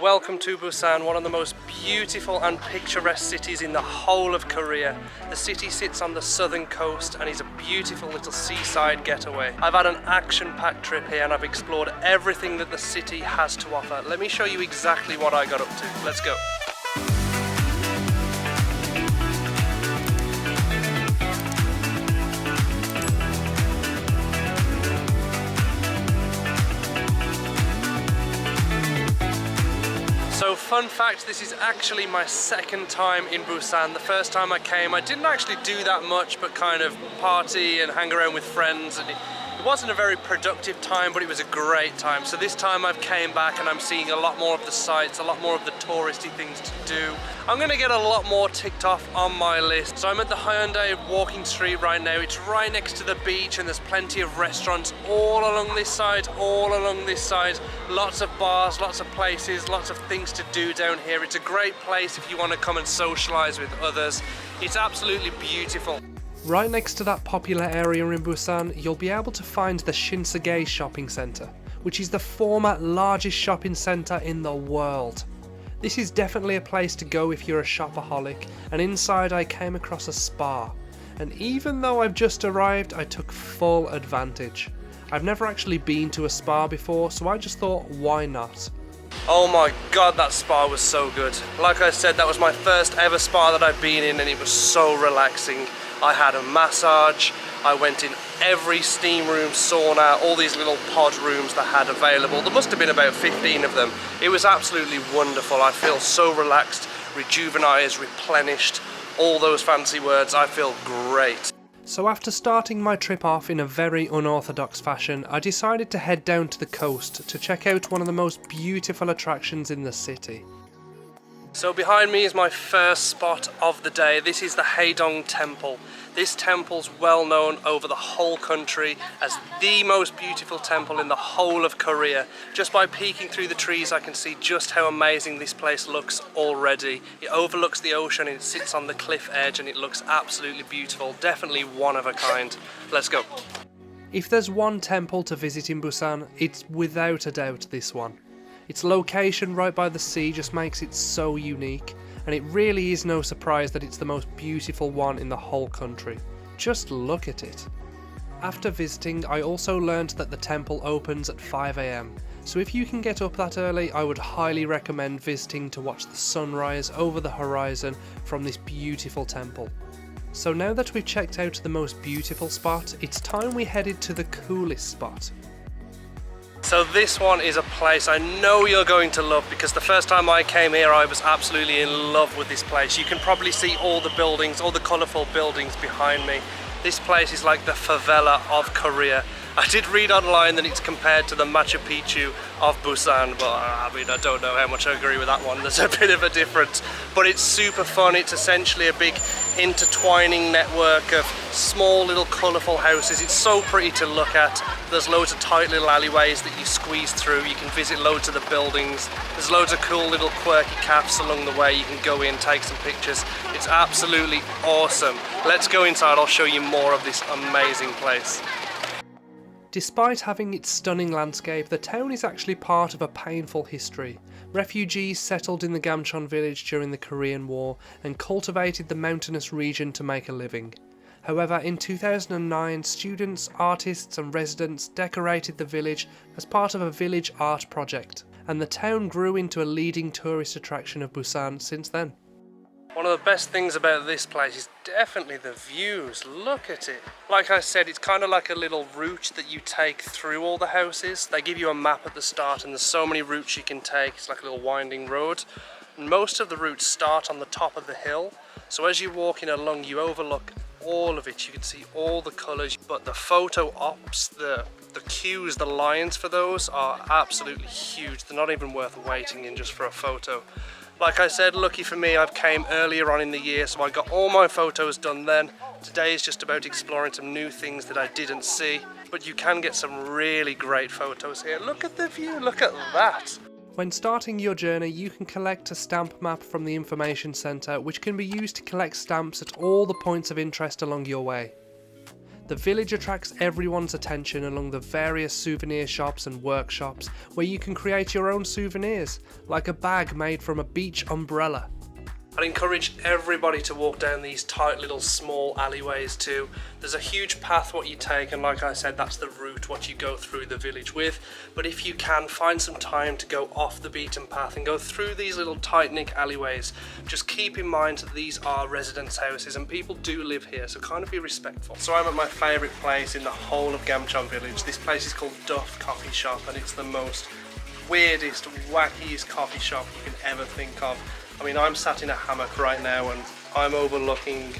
Welcome to Busan, one of the most beautiful and picturesque cities in the whole of Korea. The city sits on the southern coast and is a beautiful little seaside getaway. I've had an action-packed trip here and I've explored everything that the city has to offer. Let me show you exactly what I got up to. Let's go. So fun fact, this is actually my second time in Busan. The first time I came, I didn't actually do that much but kind of party and hang around with friends, and it wasn't a very productive time, but it was a great time. So this time I've came back and I'm seeing a lot more of the sights, a lot more of the touristy things to do. I'm gonna get a lot more ticked off on my list. So I'm at the Hyundai walking street right now. It's right next to the beach and there's plenty of restaurants all along this side, Lots of bars, lots of places, lots of things to do down here. It's a great place if you want to come and socialize with others. It's absolutely beautiful. Right next to that popular area in Busan, you'll be able to find the Shinsegae shopping centre, which is the former largest shopping centre in the world. This is definitely a place to go if you're a shopaholic, and inside I came across a spa. And even though I've just arrived, I took full advantage. I've never actually been to a spa before, so I just thought, why not? Oh my god, that spa was so good. Like I said, that was my first ever spa that I've been in and it was so relaxing. I had a massage, I went in every steam room, sauna, all these little pod rooms that had available. There must have been about 15 of them. It was absolutely wonderful. I feel so relaxed, rejuvenated, replenished, all those fancy words. I feel great. So after starting my trip off in a very unorthodox fashion, I decided to head down to the coast to check out one of the most beautiful attractions in the city. So behind me is my first spot of the day. This is the Haedong Temple. This temple's well known over the whole country as the most beautiful temple in the whole of Korea. Just by peeking through the trees I can see just how amazing this place looks already. It overlooks the ocean and it sits on the cliff edge and it looks absolutely beautiful. Definitely one of a kind. Let's go. If there's one temple to visit in Busan, it's without a doubt this one. Its location right by the sea just makes it so unique, and it really is no surprise that it's the most beautiful one in the whole country. Just look at it. After visiting, I also learned that the temple opens at 5 AM, so if you can get up that early, I would highly recommend visiting to watch the sunrise over the horizon from this beautiful temple. So now that we've checked out the most beautiful spot, it's time we headed to the coolest spot. So this one is a place I know you're going to love because the first time I came here I was absolutely in love with this place. You can probably see all the buildings, all the colourful buildings behind me. This place is like the favela of Korea. I did read online that it's compared to the Machu Picchu of Busan, but I mean I don't know how much I agree with that one. There's a bit of a difference, but it's super fun. It's essentially a big intertwining network of small little colourful houses. It's so pretty to look at. There's loads of tight little alleyways that you squeeze through. You can visit loads of the buildings. There's loads of cool little quirky cafes along the way. You can go in, take some pictures. It's absolutely awesome. Let's go inside. I'll show you more of this amazing place. Despite having its stunning landscape, the town is actually part of a painful history. Refugees settled in the Gamcheon village during the Korean War and cultivated the mountainous region to make a living. However, in 2009, students, artists and residents decorated the village as part of a village art project, and the town grew into a leading tourist attraction of Busan since then. One of the best things about this place is definitely the views. Look at it. Like I said, it's kind of like a little route that you take through all the houses. They give you a map at the start and there's so many routes you can take. It's like a little winding road. And most of the routes start on the top of the hill. So as you're walking along, you overlook all of it. You can see all the colours, but the photo ops, the queues, the lines for those are absolutely huge. They're not even worth waiting in just for a photo. Like I said, lucky for me, I've came earlier on in the year, so I got all my photos done then. Today is just about exploring some new things that I didn't see, but you can get some really great photos here. Look at the view, look at that. When starting your journey, you can collect a stamp map from the information centre, which can be used to collect stamps at all the points of interest along your way. The village attracts everyone's attention along the various souvenir shops and workshops where you can create your own souvenirs, like a bag made from a beach umbrella. I'd encourage everybody to walk down these tight little small alleyways too. There's a huge path what you take, and like I said, that's the route what you go through the village with. But if you can, find some time to go off the beaten path and go through these little tight-knit alleyways. Just keep in mind that these are residence houses and people do live here, so kind of be respectful. So I'm at my favourite place in the whole of Gamcheon village. This place is called Duff Coffee Shop, and it's the most weirdest, wackiest coffee shop you can ever think of. I mean, I'm sat in a hammock right now and I'm overlooking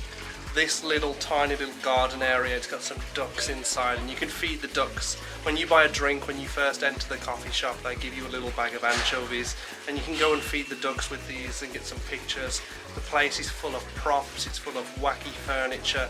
this little tiny little garden area. It's got some ducks inside and you can feed the ducks. When you buy a drink, when you first enter the coffee shop, they give you a little bag of anchovies and you can go and feed the ducks with these and get some pictures. The place is full of props, it's full of wacky furniture.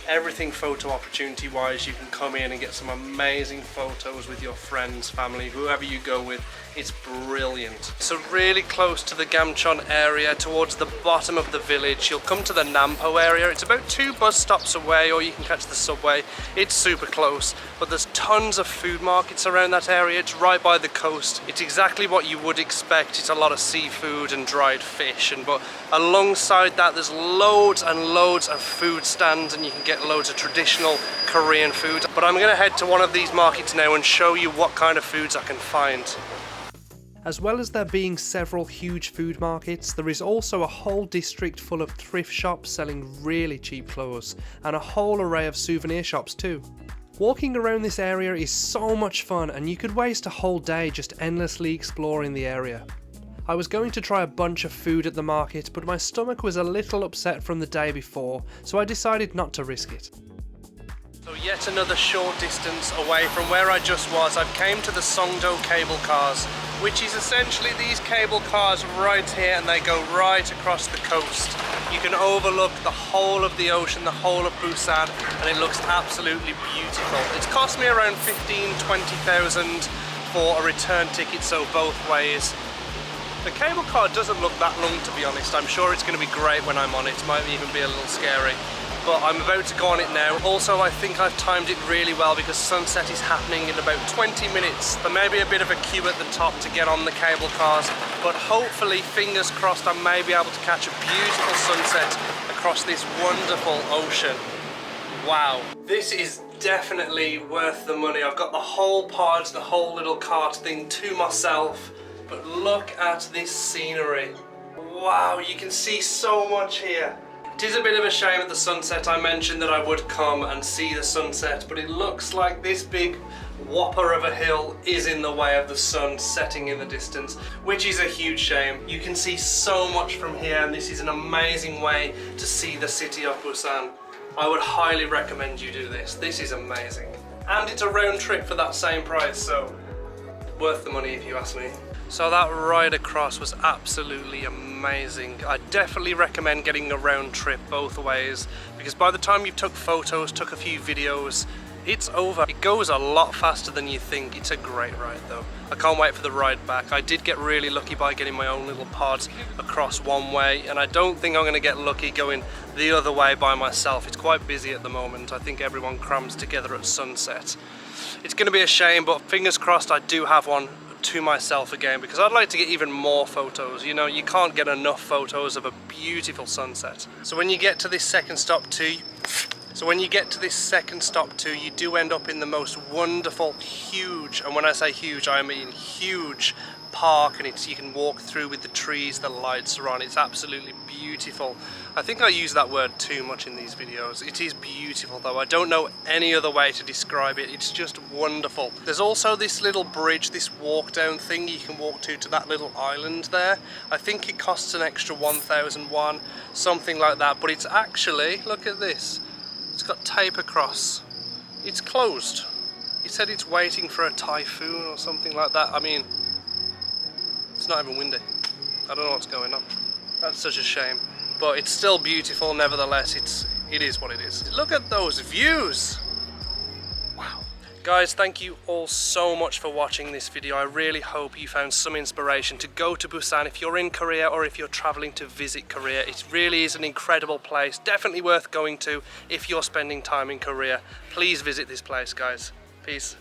Everything photo opportunity wise, you can come in and get some amazing photos with your friends, family, whoever you go with. It's brilliant. So really close to the Gamcheon area, towards the bottom of the village, you'll come to the Nampo area. It's about 2 bus stops away, or you can catch the subway. It's super close, but there's tons of food markets around that area. It's right by the coast. It's exactly what you would expect. It's a lot of seafood and dried fish, but alongside that there's loads and loads of food stands, and you can get loads of traditional Korean food. But I'm gonna head to one of these markets now and show you what kind of foods I can find. As well as there being several huge food markets, there is also a whole district full of thrift shops selling really cheap clothes, and a whole array of souvenir shops too. Walking around this area is so much fun, and you could waste a whole day just endlessly exploring the area. I was going to try a bunch of food at the market, but my stomach was a little upset from the day before, so I decided not to risk it. So yet another short distance away from where I just was, I've came to the Songdo cable cars, which is essentially these cable cars right here, and they go right across the coast. You can overlook the whole of the ocean, the whole of Busan, and it looks absolutely beautiful. It's cost me around 15,000–20,000 for a return ticket, so both ways. The cable car doesn't look that long, to be honest. I'm sure it's going to be great when I'm on it. It might even be a little scary. But I'm about to go on it now. Also, I think I've timed it really well because sunset is happening in about 20 minutes. There may be a bit of a queue at the top to get on the cable cars, but hopefully, fingers crossed, I may be able to catch a beautiful sunset across this wonderful ocean. Wow. This is definitely worth the money. I've got the whole pod, the whole little cart thing to myself, but look at this scenery. Wow, you can see so much here. It is a bit of a shame at the sunset. I mentioned that I would come and see the sunset, but it looks like this big whopper of a hill is in the way of the sun setting in the distance, which is a huge shame. You can see so much from here, and this is an amazing way to see the city of Busan. I would highly recommend you do this. This is amazing. And it's a round trip for that same price, so worth the money if you ask me. So that ride across was absolutely amazing. I definitely recommend getting a round trip both ways, because by the time you've took photos, took a few videos, it's over. It goes a lot faster than you think. It's a great ride though. I can't wait for the ride back. I did get really lucky by getting my own little pod across one way, and I don't think I'm going to get lucky going the other way by myself. It's quite busy at the moment. I think everyone crams together at sunset. It's going to be a shame, but fingers crossed I do have one to myself again, because I'd like to get even more photos. You know, you can't get enough photos of a beautiful sunset. So when you get to this second stop too, you do end up in the most wonderful, huge, and when I say huge, I mean huge park, and you can walk through with the trees, the lights are on. It's absolutely beautiful. I think I use that word too much in these videos. It is beautiful though. I don't know any other way to describe it. It's just wonderful. There's also this little bridge, this walk down thing you can walk to that little island there. I think it costs an extra 1,000 won, something like that, but it's actually, look at this, it's got tape across. It's closed. It said it's waiting for a typhoon or something like that. I mean, it's not even windy. I don't know what's going on. That's such a shame. But it's still beautiful nevertheless. It is what it is. Look at those views. Wow. Guys, thank you all so much for watching this video. I really hope you found some inspiration to go to Busan if you're in Korea or if you're traveling to visit Korea. It really is an incredible place, definitely worth going to if you're spending time in Korea. Please visit this place, guys. Peace.